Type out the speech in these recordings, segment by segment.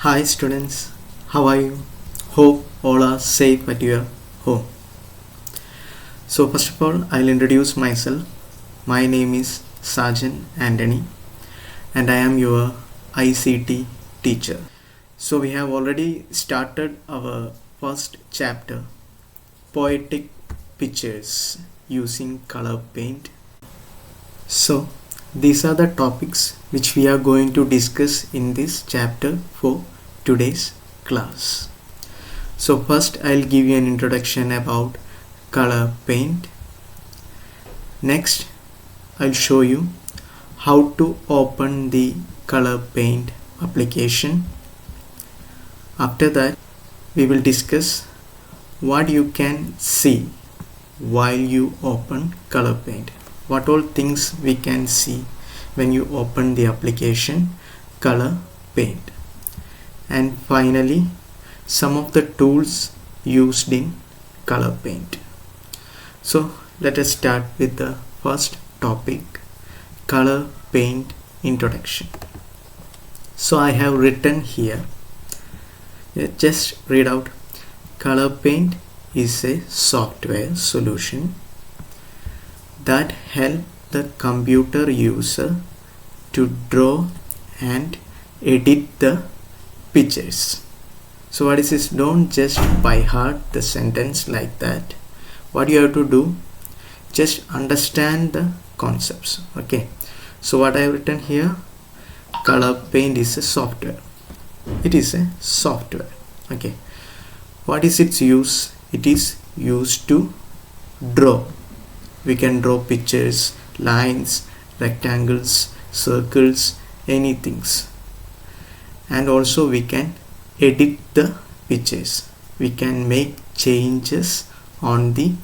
Hi students, how are you? Hope all are safe at your home. So first of all, I'll introduce myself. My name is Sergeant Anthony and I am your ICT teacher. So we have already started our first chapter, Poetic Pictures using color paint. So these are the topics which we are going to discuss in this chapter for today's class. So first I'll give you an introduction about color paint. Next I'll show you how to open the color paint application. After that we will discuss what you can see while you open color paint. What all things we can see when you open the application color paint. And finally some of the tools used in color paint. So let us start with the first topic, color paint introduction. So I have written here, just read out. Color paint is a software solution that help the computer user to draw and edit the pictures. So what is this? Don't just by heart the sentence like that. What you have to do, just understand the concepts. Okay, so what I have written here, color paint is a software. It is a software. Okay, what is its use? It is used to draw. We can draw pictures, lines, rectangles, circles, anything. And also we can edit the pictures. We can make changes on the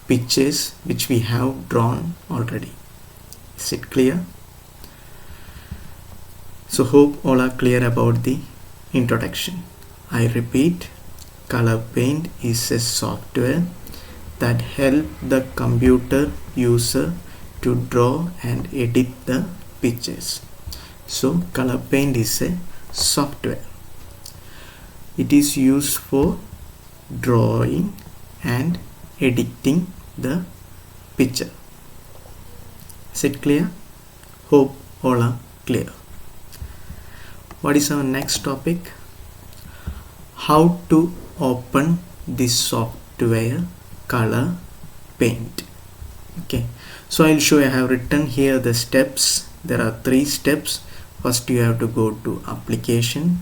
pictures which we have drawn already. Is it clear? So hope all are clear about the introduction. I repeat, color paint is a software that help the computer user to draw and edit the pictures. So color paint is a software. It is used for drawing and editing the picture. Is it clear? Hope all are clear. What is our next topic? How to open this software color paint. Okay, so I'll show you. I have written here the steps. There are 3 steps. First you have to go to application,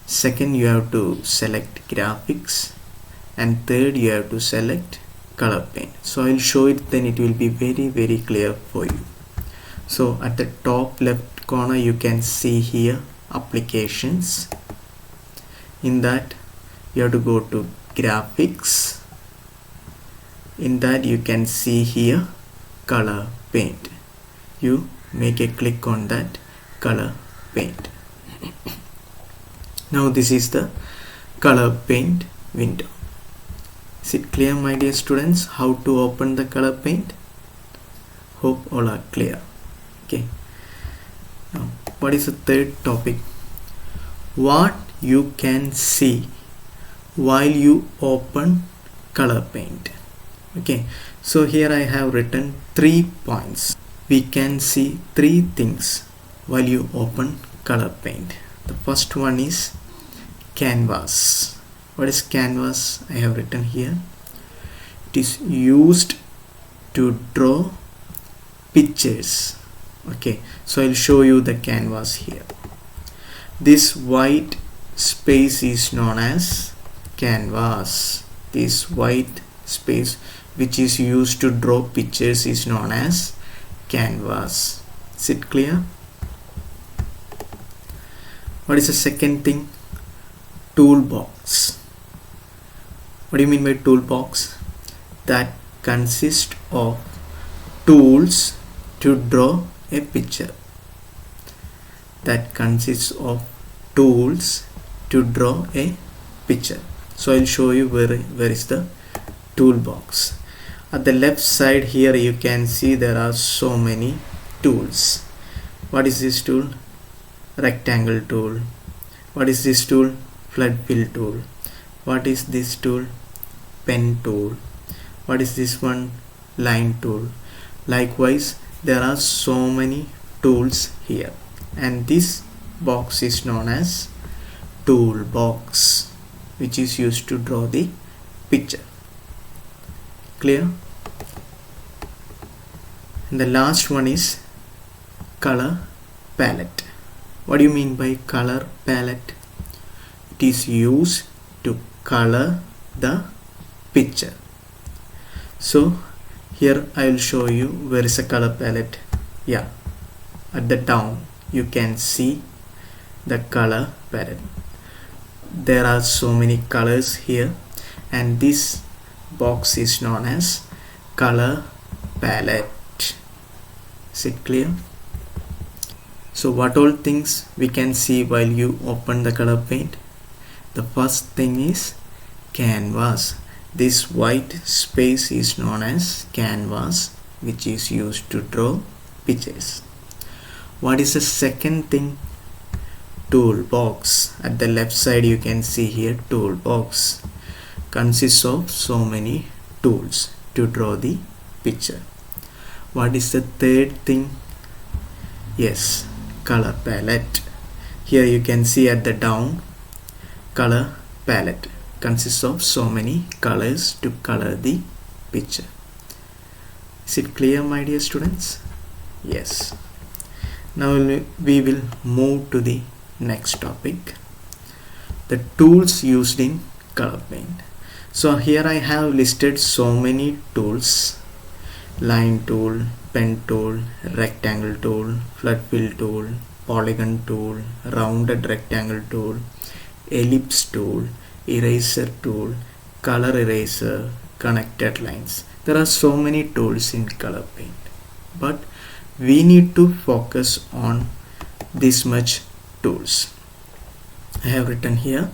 second you have to select graphics, and third you have to select color paint. So I'll show it, then it will be very clear for you. So at the top left corner you can see here applications. In that you have to go to graphics. In that you can see here color paint. You make a click on that color paint. Now this is the color paint window. Is it clear, my dear students, how to open the color paint? Hope all are clear. Okay, now what is the third topic? What you can see while you open color paint. Okay, so here I have written 3 points. We can see 3 things while you open color paint. The first one is canvas. What is canvas? I have written here. It is used to draw pictures. Okay, so I'll show you the canvas here. This white space is known as canvas. This white space which is used to draw pictures is known as canvas. Is it clear? What is the second thing? Toolbox. What do you mean by toolbox? That consists of tools to draw a picture. That consists of tools to draw a picture. So I'll show you where is the toolbox. At the left side here you can see there are so many tools. What is this tool? Rectangle tool. What is this tool? Flood fill tool. What is this tool? Pen tool. What is this one? Line tool. Likewise, there are so many tools here, and this box is known as tool box, which is used to draw the picture. Clear? And the last one is color palette. What do you mean by color palette? It is used to color the picture. So here I will show you where is a color palette. Yeah, at the down you can see the color palette. There are so many colors here, and this box is known as color palette. Is it clear? So what all things we can see while you open the color paint? The first thing is canvas. This white space is known as canvas, which is used to draw pictures. What is the second thing? Toolbox. At the left side you can see here toolbox consists of so many tools to draw the picture. What is the third thing? Yes, color palette. Here you can see at the down, color palette consists of so many colors to color the picture. Is it clear, my dear students? Yes. Now we will move to the next topic, the tools used in color paint. So here I have listed so many tools: line tool, pen tool, rectangle tool, flood fill tool, polygon tool, rounded rectangle tool, ellipse tool, eraser tool, color eraser, connected lines. There are so many tools in color paint, but we need to focus on this much tools. I have written here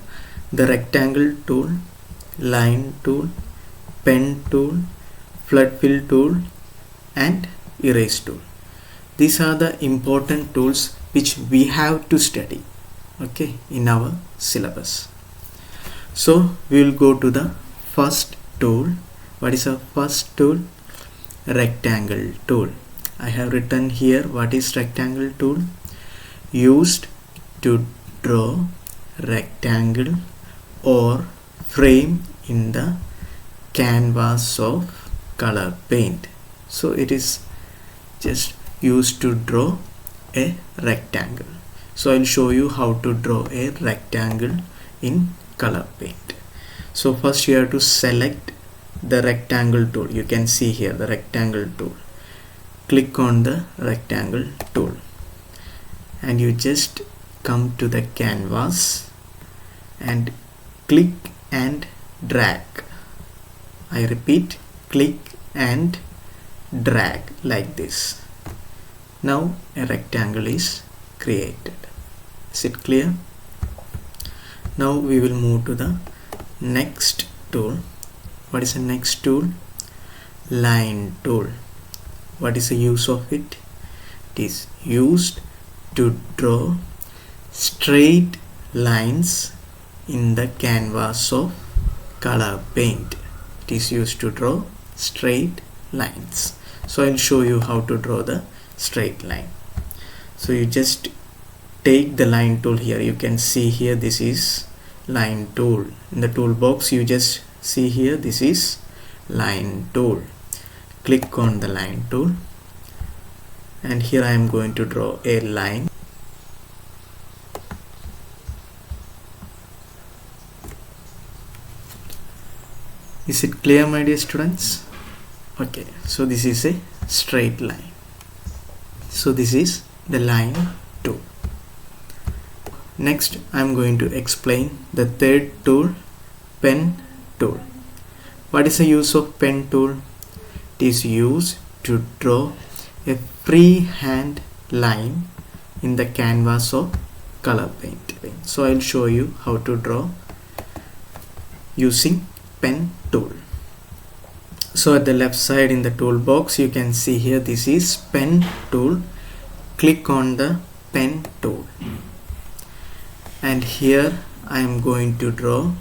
the rectangle tool, line tool, pen tool, flood fill tool, and erase tool. These are the important tools which we have to study, okay, in our syllabus. So we will go to the first tool. What is our first tool? Rectangle tool. I have written here what is rectangle tool. Used to draw rectangle or frame in the canvas of color paint. So it is just used to draw a rectangle. So I will show you how to draw a rectangle in color paint. So first you have to select the rectangle tool. You can see here the rectangle tool. Click on the rectangle tool and you just come to the canvas and click and drag. I repeat, click and drag like this. Now a rectangle is created. Is it clear? Now we will move to the next tool. What is the next tool? Line tool. What is the use of it? It is used to draw straight lines in the canvas of color paint. It is used to draw straight lines. So I'll show you how to draw the straight line. So you just take the line tool here. You can see here this is line tool. In the toolbox you just see here this is line tool. Click on the line tool and here I am going to draw a line. Is it clear, my dear students? Okay, so this is a straight line. So this is the line tool. Next I am going to explain the third tool, pen tool. What is the use of pen tool? It is used to draw a freehand line in the canvas of color paint. So I will show you how to draw using pen tool. So at the left side in the toolbox you can see here this is pen tool. Click on the pen tool and here I am going to draw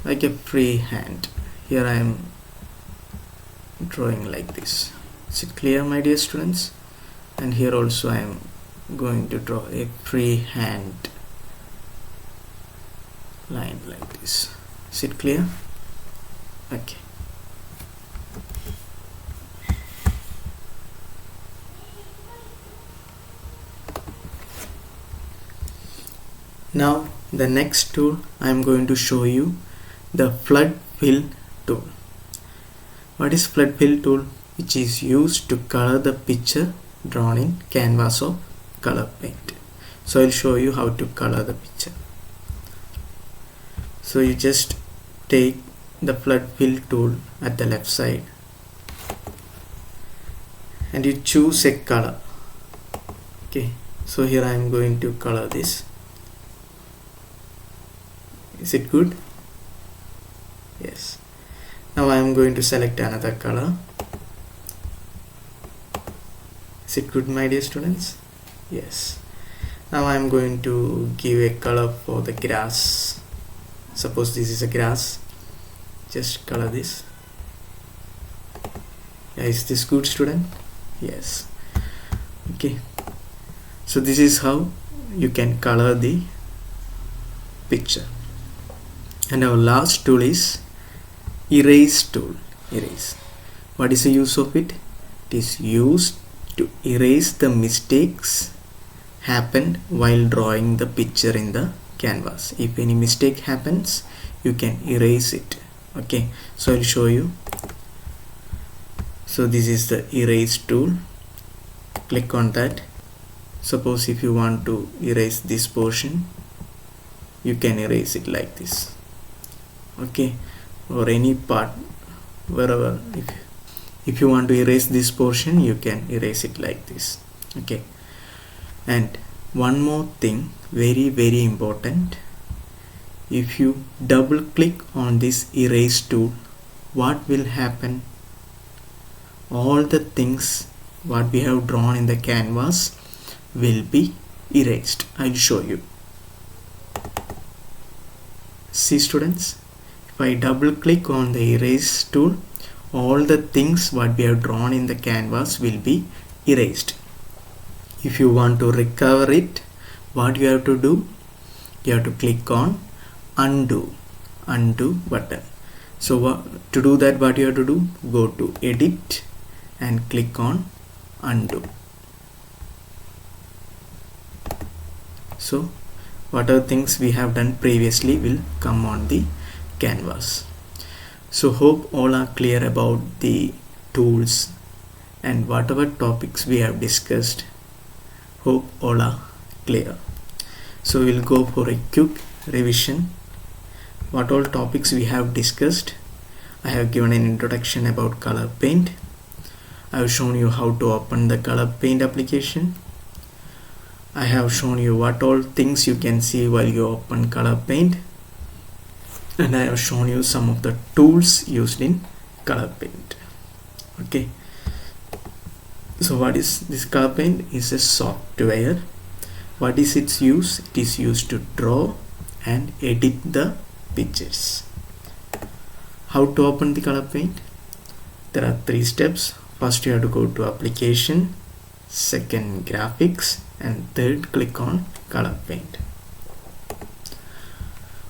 like a free hand. Here I am drawing like this. Is it clear, my dear students? And here also I am going to draw a free hand line like this. Is it clear? Okay. Now the next tool I am going to show you, the flood fill tool. What is flood fill tool? Which is used to color the picture drawn in canvas of color paint. So I'll show you how to color the picture. So you just take the flood fill tool at the left side and you choose a color. Okay, so here I am going to color this. Is it good? Yes. Now I am going to select another color. Is it good, my dear students? Yes. Now I am going to give a color for the grass. Suppose this is a grass. Just color this. Yeah, is this good, student? Yes. Okay. So this is how you can color the picture. And our last tool is erase tool. Erase. What is the use of it? It is used to erase the mistakes happened while drawing the picture in the canvas. If any mistake happens, you can erase it. Okay, so I'll show you. So this is the erase tool. Click on that. Suppose if you want to erase this portion, you can erase it like this. Okay, or any part, wherever. If you want to erase this portion, you can erase it like this. Okay, and one more thing, very important. If you double click on this erase tool, what will happen? All the things what we have drawn in the canvas will be erased. I'll show you. See, students, if I double click on the erase tool, all the things what we have drawn in the canvas will be erased. If you want to recover it, what you have to do? You have to click on undo button. So to do that, what you have to do? Go to edit and click on undo. So whatever things we have done previously will come on the canvas. So hope all are clear about the tools and whatever topics we have discussed. Hope all are clear. So we'll go for a quick revision. What all topics we have discussed. I have given an introduction about color paint. I have shown you how to open the color paint application. I have shown you what all things you can see while you open color paint, and I have shown you some of the tools used in color paint. Okay, so what is this? Color paint is a software. What is its use? It is used to draw and edit the pictures. How to open the color paint? There are 3 steps. First you have to go to application, second graphics, and third click on color paint.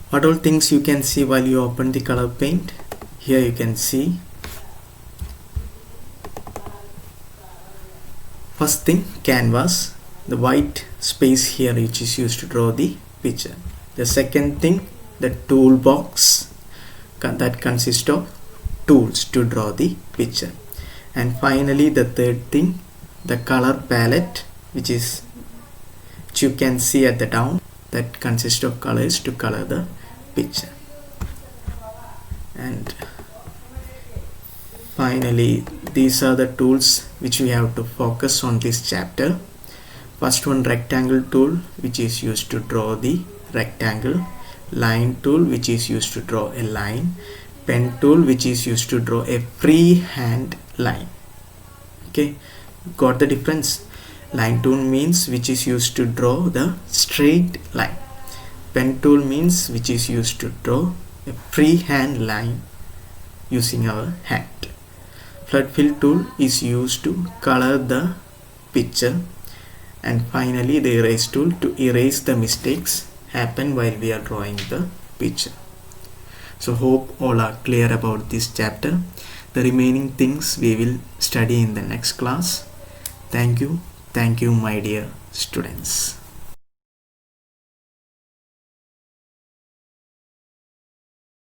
What all things you can see while you open the color paint? Here you can see, first thing, canvas, the white space here which is used to draw the picture. The second thing, the toolbox that consists of tools to draw the picture. And finally the third thing, the color palette, which you can see at the down, that consists of colors to color the picture. And finally these are the tools which we have to focus on this chapter. First one, rectangle tool, which is used to draw the rectangle. Line tool, which is used to draw a line. Pen tool, which is used to draw a freehand line. Okay, got the difference? Line tool means which is used to draw the straight line. Pen tool means which is used to draw a freehand line using our hand. Flood fill tool is used to color the picture. And finally the erase tool to erase the mistakes happen while we are drawing the picture. So hope all are clear about this chapter. The remaining things we will study in the next class. Thank you my dear students.